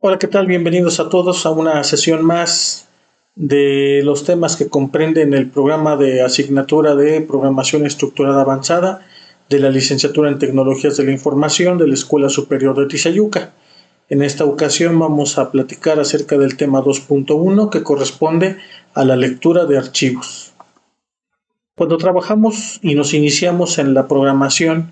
Hola, ¿qué tal? Bienvenidos a todos a una sesión más de los temas que comprenden el programa de asignatura de Programación Estructurada Avanzada de la Licenciatura en Tecnologías de la Información de la Escuela Superior de Tizayuca. En esta ocasión vamos a platicar acerca del tema 2.1 que corresponde a la lectura de archivos. Cuando trabajamos y nos iniciamos en la programación,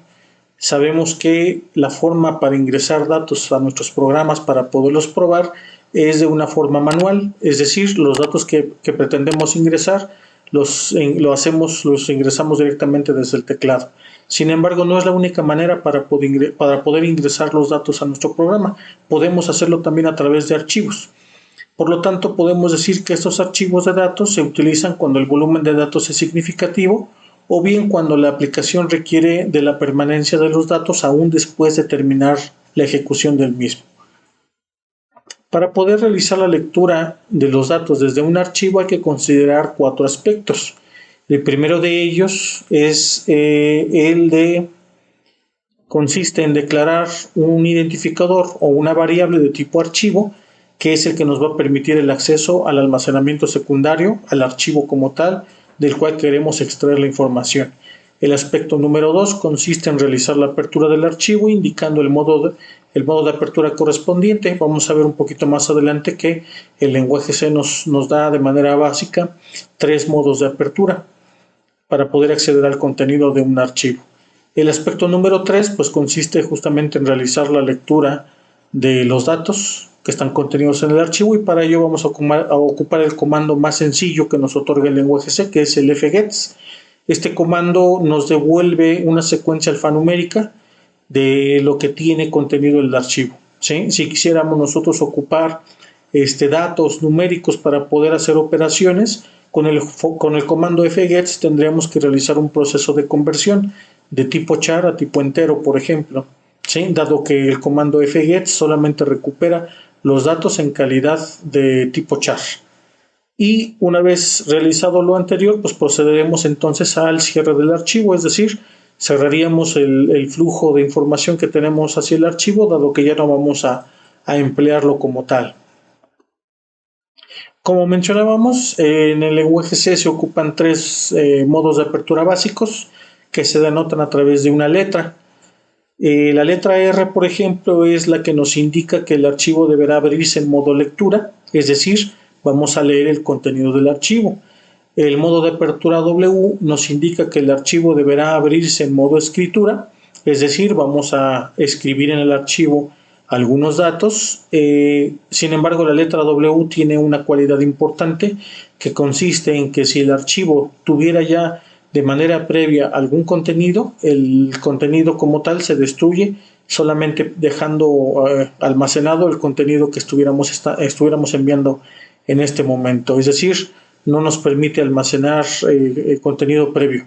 sabemos que la forma para ingresar datos a nuestros programas para poderlos probar es de una forma manual, es decir, los datos que pretendemos ingresar los ingresamos directamente desde el teclado. Sin embargo, no es la única manera para poder ingresar los datos a nuestro programa. Podemos hacerlo también a través de archivos. Por lo tanto, podemos decir que estos archivos de datos se utilizan cuando el volumen de datos es significativo o bien cuando la aplicación requiere de la permanencia de los datos aún después de terminar la ejecución del mismo. Para poder realizar la lectura de los datos desde un archivo hay que considerar 4 aspectos. El primero de ellos es consiste en declarar un identificador o una variable de tipo archivo, que es el que nos va a permitir el acceso al almacenamiento secundario, al archivo como tal, del cual queremos extraer la información. El aspecto número 2 consiste en realizar la apertura del archivo indicando el modo de apertura correspondiente. Vamos a ver un poquito más adelante que el lenguaje C nos da de manera básica 3 modos de apertura para poder acceder al contenido de un archivo. El aspecto número 3 pues consiste justamente en realizar la lectura de los datos que están contenidos en el archivo, y para ello vamos a ocupar el comando más sencillo que nos otorga el lenguaje C, que es el fgets. Este comando nos devuelve una secuencia alfanumérica de lo que tiene contenido el archivo, ¿sí? Si quisiéramos nosotros ocupar datos numéricos para poder hacer operaciones, con el comando fgets tendríamos que realizar un proceso de conversión de tipo char a tipo entero, por ejemplo, ¿sí? Dado que el comando fgets solamente recupera los datos en calidad de tipo char. Y una vez realizado lo anterior, pues procederemos entonces al cierre del archivo, es decir, cerraríamos el flujo de información que tenemos hacia el archivo, dado que ya no vamos a emplearlo como tal. Como mencionábamos, en el lenguaje C se ocupan 3 modos de apertura básicos que se denotan a través de una letra. La letra R, por ejemplo, es la que nos indica que el archivo deberá abrirse en modo lectura, es decir, vamos a leer el contenido del archivo. El modo de apertura W nos indica que el archivo deberá abrirse en modo escritura, es decir, vamos a escribir en el archivo algunos datos. Sin embargo, la letra W tiene una cualidad importante que consiste en que si el archivo tuviera ya de manera previa algún contenido, el contenido como tal se destruye, solamente dejando almacenado el contenido que estuviéramos enviando en este momento. Es decir, no nos permite almacenar contenido previo.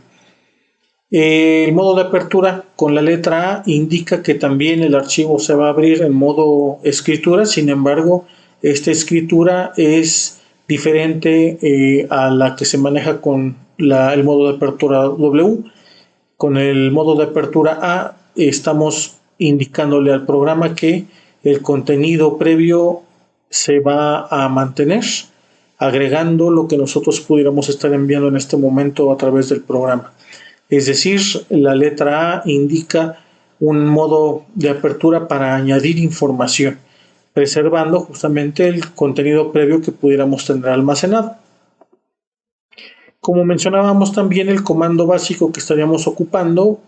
El modo de apertura con la letra A indica que también el archivo se va a abrir en modo escritura. Sin embargo, esta escritura es diferente a la que se maneja con el modo de apertura W. Con el modo de apertura A estamos indicándole al programa que el contenido previo se va a mantener, agregando lo que nosotros pudiéramos estar enviando en este momento a través del programa. Es decir, la letra A indica un modo de apertura para añadir información, preservando justamente el contenido previo que pudiéramos tener almacenado. Como mencionábamos también, el comando básico que estaríamos ocupando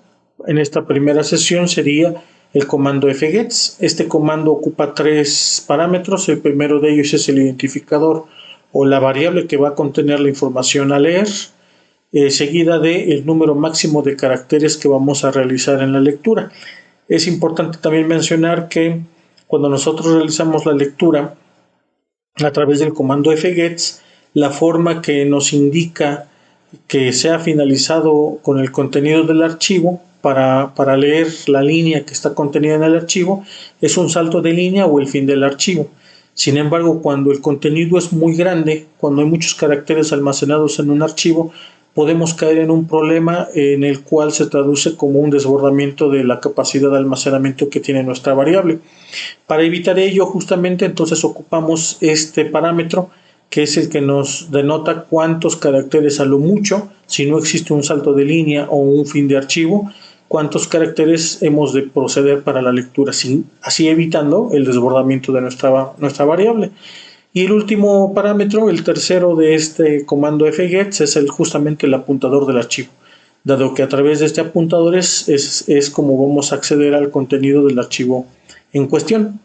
en esta primera sesión sería el comando fgets. Este comando ocupa 3 parámetros. El primero de ellos es el identificador o la variable que va a contener la información a leer, seguida del número máximo de caracteres que vamos a realizar en la lectura. Es importante también mencionar que cuando nosotros realizamos la lectura a través del comando fgets, la forma que nos indica que se ha finalizado con el contenido del archivo para leer la línea que está contenida en el archivo es un salto de línea o el fin del archivo. Sin embargo, cuando el contenido es muy grande, cuando hay muchos caracteres almacenados en un archivo, podemos caer en un problema en el cual se traduce como un desbordamiento de la capacidad de almacenamiento que tiene nuestra variable. Para evitar ello, justamente entonces ocupamos este parámetro, que es el que nos denota cuántos caracteres a lo mucho, si no existe un salto de línea o un fin de archivo, cuántos caracteres hemos de proceder para la lectura, así evitando el desbordamiento de nuestra variable. Y el último parámetro, el tercero de este comando fgets, es justamente el apuntador del archivo, dado que a través de este apuntador es como vamos a acceder al contenido del archivo en cuestión.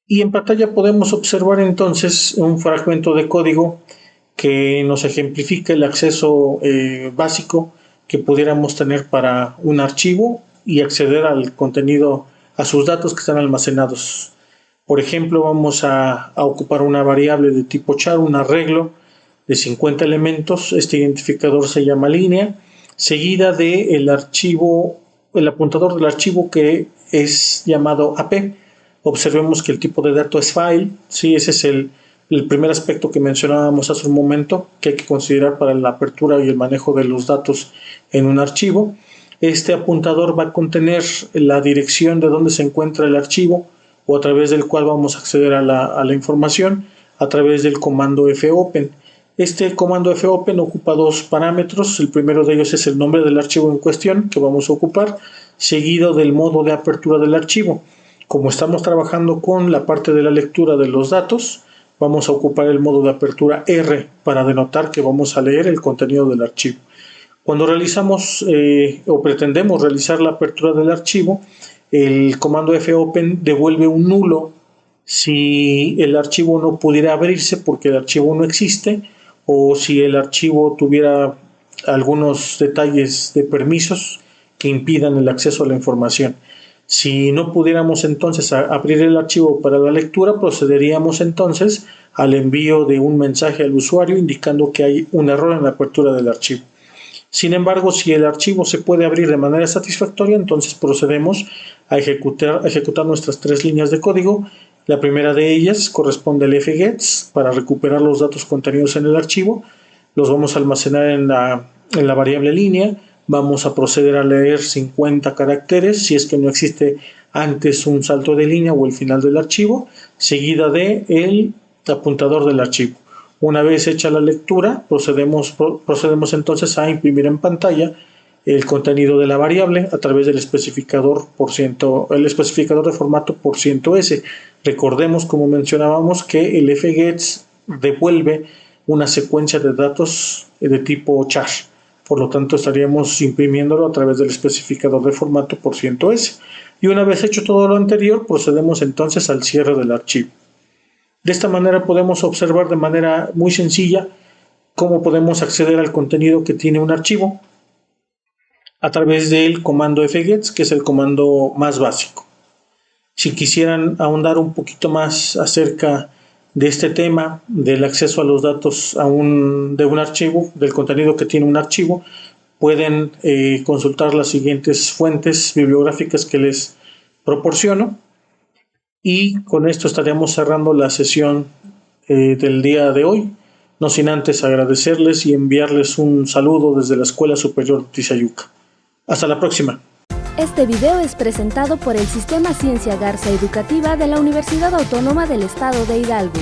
Y en pantalla podemos observar entonces un fragmento de código que nos ejemplifica el acceso básico que pudiéramos tener para un archivo y acceder al contenido, a sus datos que están almacenados. Por ejemplo, vamos a ocupar una variable de tipo char, un arreglo de 50 elementos. Este identificador se llama línea, seguida del archivo, el apuntador del archivo que es llamado AP. Observemos que el tipo de dato es file, ¿sí? Ese es el primer aspecto que mencionábamos hace un momento, que hay que considerar para la apertura y el manejo de los datos en un archivo. Este apuntador va a contener la dirección de donde se encuentra el archivo o a través del cual vamos a acceder a la información a través del comando fopen. Este comando fopen ocupa dos parámetros. El primero de ellos es el nombre del archivo en cuestión que vamos a ocupar, seguido del modo de apertura del archivo. Como estamos trabajando con la parte de la lectura de los datos, vamos a ocupar el modo de apertura R para denotar que vamos a leer el contenido del archivo. Cuando realizamos o pretendemos realizar la apertura del archivo, el comando fopen devuelve un nulo si el archivo no pudiera abrirse porque el archivo no existe, o si el archivo tuviera algunos detalles de permisos que impidan el acceso a la información. Si no pudiéramos entonces abrir el archivo para la lectura, procederíamos entonces al envío de un mensaje al usuario indicando que hay un error en la apertura del archivo. Sin embargo, si el archivo se puede abrir de manera satisfactoria, entonces procedemos a ejecutar nuestras tres líneas de código. La primera de ellas corresponde al fgets para recuperar los datos contenidos en el archivo. Los vamos a almacenar en la variable línea. Vamos a proceder a leer 50 caracteres si es que no existe antes un salto de línea o el final del archivo, seguida de el apuntador del archivo. Una vez hecha la lectura, procedemos entonces a imprimir en pantalla el contenido de la variable a través del especificador de formato %s. Recordemos, como mencionábamos, que el fgets devuelve una secuencia de datos de tipo char. Por lo tanto, estaríamos imprimiéndolo a través del especificador de formato %s. Y una vez hecho todo lo anterior, procedemos entonces al cierre del archivo. De esta manera podemos observar de manera muy sencilla cómo podemos acceder al contenido que tiene un archivo a través del comando fgets, que es el comando más básico. Si quisieran ahondar un poquito más acerca de este tema del acceso a los datos de un archivo, del contenido que tiene un archivo, pueden consultar las siguientes fuentes bibliográficas que les proporciono. Y con esto estaríamos cerrando la sesión del día de hoy, no sin antes agradecerles y enviarles un saludo desde la Escuela Superior de Tizayuca. Hasta la próxima. Este video es presentado por el Sistema Ciencia Garza Educativa de la Universidad Autónoma del Estado de Hidalgo.